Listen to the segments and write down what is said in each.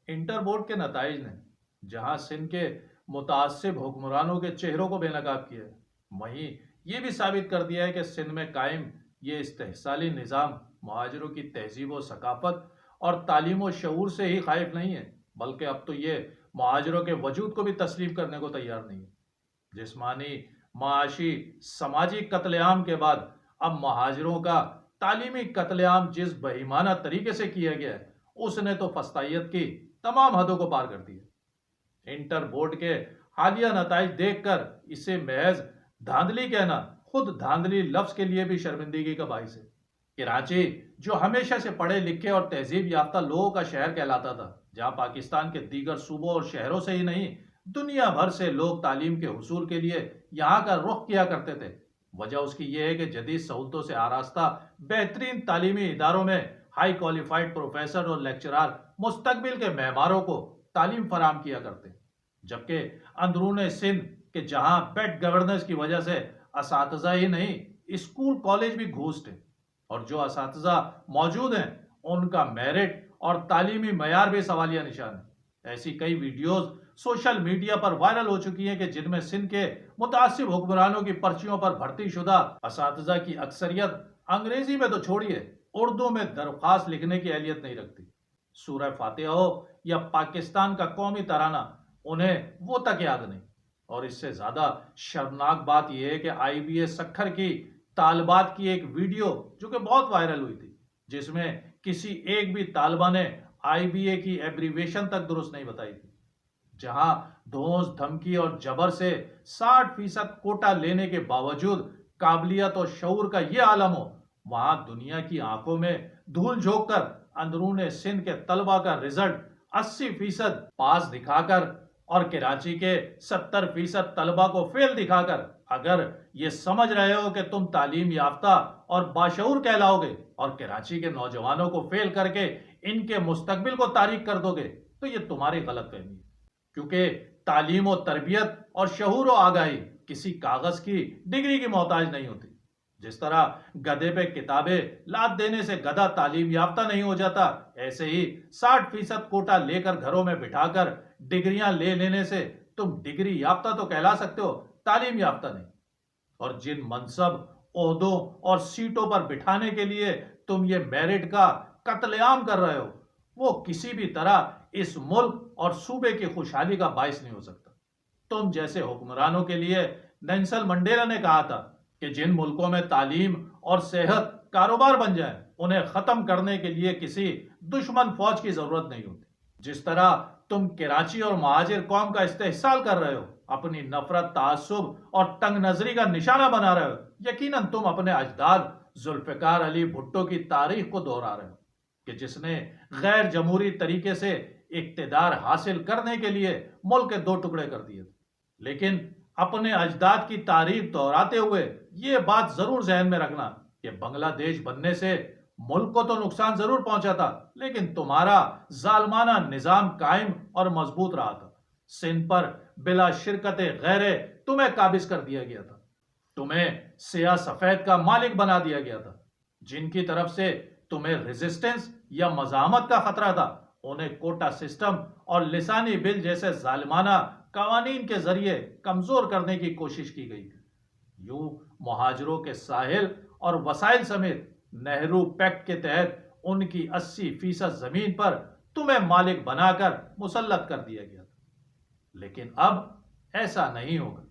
Inter board کے نتائج نے جہاں سندھ کے متعصب حکمرانوں کے چہروں کو بے نقاب کیا ہے، وہیں یہ بھی ثابت کر دیا ہے کہ سندھ میں قائم یہ استحصالی نظام مہاجروں کی تہذیب و ثقافت اور تعلیم و شعور سے ہی خائف نہیں ہے، بلکہ اب تو یہ مہاجروں کے وجود کو بھی تسلیم کرنے کو تیار نہیں ہے۔ جسمانی، معاشی، سماجی قتل عام کے بعد اب مہاجروں کا تعلیمی قتل عام جس بہیمانہ طریقے سے کیا گیا ہے، اس نے تو فسطائیت کی تمام حدوں کو پار کر دیا۔ انٹر بورڈ کے حالیہ نتائج دیکھ کر اسے محض دھاندلی کہنا خود دھاندلی لفظ کے لیے بھی شرمندگی کا باعث ہے۔ کراچی جو ہمیشہ سے پڑھے لکھے اور تہذیب یافتہ لوگوں کا شہر کہلاتا تھا، جہاں پاکستان کے دیگر صوبوں اور شہروں سے ہی نہیں دنیا بھر سے لوگ تعلیم کے حصول کے لیے یہاں کا رخ کیا کرتے تھے، وجہ اس کی یہ ہے کہ جدید سہولتوں سے آراستہ بہترین تعلیمی اداروں میں ہائی کوالیفائڈ پروفیسر اور لیکچرار مستقبل کے معماروں کو تعلیم فراہم کیا کرتے، جبکہ اندرون سندھ کے جہاں بیڈ گورننس کی وجہ سے اساتذہ ہی نہیں اسکول کالج بھی گھوسٹ ہیں، اور جو اساتذہ موجود ہیں ان کا میرٹ اور تعلیمی معیار بھی سوالیہ نشان ہے۔ ایسی کئی ویڈیوز سوشل میڈیا پر وائرل ہو چکی ہیں کہ جن میں سندھ کے متعصب حکمرانوں کی پرچیوں پر بھرتی شدہ اساتذہ کی اکثریت انگریزی میں تو چھوڑیے، اردو میں درخواست لکھنے کی اہلیت نہیں رکھتی۔ سورہ فاتحہ ہو یا پاکستان کا قومی ترانہ انہیں وہ تک یاد نہیں۔ اور اس سے زیادہ شرمناک بات یہ ہے کہ آئی بی اے سکھر کی طالبات کی ایک ویڈیو جو کہ بہت وائرل ہوئی تھی، جس میں کسی ایک بھی طالبہ نے آئی بی اے کی ایبریویشن تک درست نہیں بتائی تھی، جہاں دھونس دھمکی اور جبر سے 60% کوٹا لینے کے باوجود قابلیت اور شعور کا یہ عالم ہو، وہاں دنیا کی آنکھوں میں دھول جھونک کر اندرون سندھ کے طلبہ کا رزلٹ 80% پاس دکھا کر اور کراچی کے 70% طلبہ کو فیل دکھا کر اگر یہ سمجھ رہے ہو کہ تم تعلیم یافتہ اور باشعور کہلاؤ گے اور کراچی کے نوجوانوں کو فیل کر کے ان کے مستقبل کو تاریک کر دو گے، تو یہ تمہاری غلط فہمی ہے، کیونکہ تعلیم و تربیت اور شعور و آگاہی کسی کاغذ کی ڈگری کی محتاج نہیں ہوتی۔ جس طرح گدھے پہ کتابیں لاد دینے سے گدھا تعلیم یافتہ نہیں ہو جاتا، ایسے ہی 60% کوٹا لے کر گھروں میں بٹھا کر ڈگریاں لے لینے سے تم ڈگری یافتہ تو کہلا سکتے ہو، تعلیم یافتہ نہیں۔ اور جن منصب، عہدوں اور سیٹوں پر بٹھانے کے لیے تم یہ میرٹ کا قتل عام کر رہے ہو، وہ کسی بھی طرح اس ملک اور صوبے کی خوشحالی کا باعث نہیں ہو سکتا۔ تم جیسے حکمرانوں کے لیے نیلسن منڈیلا نے کہا تھا کہ جن ملکوں میں تعلیم اور صحت کاروبار بن جائے انہیں ختم کرنے کے لیے کسی دشمن فوج کی ضرورت نہیں ہوتی۔ جس طرح تم کراچی اور مہاجر قوم کا استحصال کر رہے ہو، اپنی نفرت، تعصب اور تنگ نظری کا نشانہ بنا رہے ہو، یقیناً تم اپنے اجداد ذوالفقار علی بھٹو کی تاریخ کو دہرا رہے ہو کہ جس نے غیر جمہوری طریقے سے اقتدار حاصل کرنے کے لیے ملک کے 2 ٹکڑے کر دیے تھے۔ لیکن اپنے اجداد کی تاریخ دہراتے ہوئے یہ بات ضرور ذہن میں رکھنا کہ بنگلہ دیش بننے سے ملک کو تو نقصان ضرور پہنچا تھا، لیکن تمہارا ظالمانہ نظام قائم اور مضبوط رہا تھا۔ سندھ پر بلا شرکت غیرے تمہیں قابض کر دیا گیا تھا، تمہیں سیاہ سفید کا مالک بنا دیا گیا تھا۔ جن کی طرف سے تمہیں ریزسٹنس یا مزاحمت کا خطرہ تھا، انہیں کوٹا سسٹم اور لسانی بل جیسے ظالمانہ قوانین کے ذریعے کمزور کرنے کی کوشش کی گئی تھی۔ یوں مہاجروں کے ساحل اور وسائل سمیت نہرو پیکٹ کے تحت ان کی 80% زمین پر تمہیں مالک بنا کر مسلط کر دیا گیا تھا۔ لیکن اب ایسا نہیں ہوگا،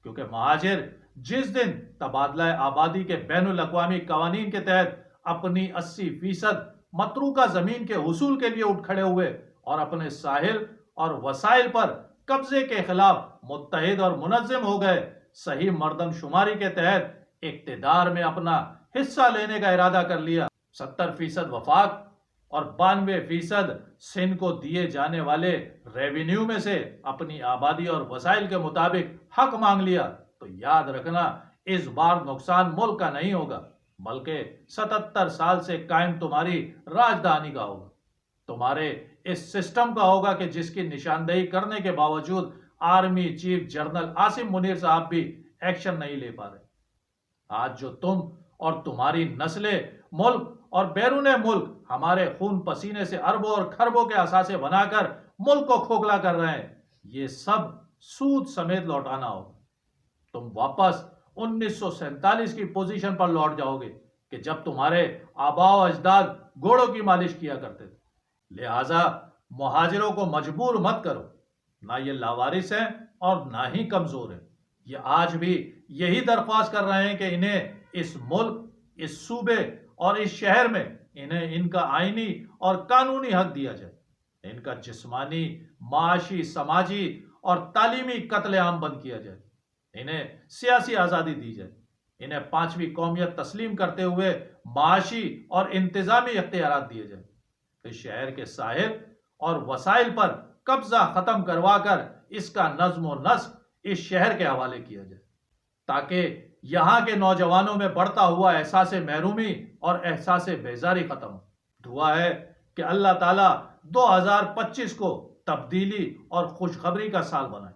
کیونکہ مہاجر جس دن تبادلہ آبادی کے بین الاقوامی قوانین کے تحت اپنی 80% متروکہ زمین کے حصول کے لیے اٹھ کھڑے ہوئے اور اپنے ساحل اور وسائل پر قبضے کے خلاف متحد اور منظم ہو گئے، صحیح مردم شماری کے تحت اقتدار میں اپنا حصہ لینے کا ارادہ کر لیا، 70% وفاق اور 92% سندھ کو دیے جانے والے ریونیو میں سے اپنی آبادی اور وسائل کے مطابق حق مانگ لیا، تو یاد رکھنا اس بار نقصان ملک کا نہیں ہوگا، بلکہ 77 سال سے قائم تمہاری راجدھانی کا ہوگا، تمہارے اس سسٹم کا ہوگا کہ جس کی نشاندہی کرنے کے باوجود army chief general Asim Munir صاحب بھی ایکشن نہیں لے پا رہے۔ آج جو تم اور تمہاری نسلیں ملک اور بیرون ملک ہمارے خون پسینے سے اربوں اور کھربوں کے اثاثے بنا کر ملک کو کھوکھلا کر رہے ہیں، یہ سب سود سمیت لوٹانا ہوگا۔ تم واپس 1947 کی پوزیشن پر لوٹ جاؤ گے کہ جب تمہارے آباء و اجداد گھوڑوں کی مالش کیا کرتے تھے۔ لہٰذا مہاجروں کو مجبور مت کرو، نہ یہ لاوارث ہیں اور نہ ہی کمزور ہیں۔ یہ آج بھی یہی درخواست کر رہے ہیں کہ انہیں اس ملک، اس صوبے اور اس شہر میں انہیں ان کا آئینی اور قانونی حق دیا جائے، ان کا جسمانی، معاشی، سماجی اور تعلیمی قتل عام بند کیا جائے، انہیں سیاسی آزادی دی جائے، انہیں 5ویں قومیت تسلیم کرتے ہوئے معاشی اور انتظامی اختیارات دیے جائیں، اس شہر کے ساحل اور وسائل پر قبضہ ختم کروا کر اس کا نظم و نسق اس شہر کے حوالے کیا جائے، تاکہ یہاں کے نوجوانوں میں بڑھتا ہوا احساس محرومی اور احساس بیزاری ختم ہو۔ دعا ہے کہ اللہ تعالیٰ 2025 کو تبدیلی اور خوشخبری کا سال بنائے۔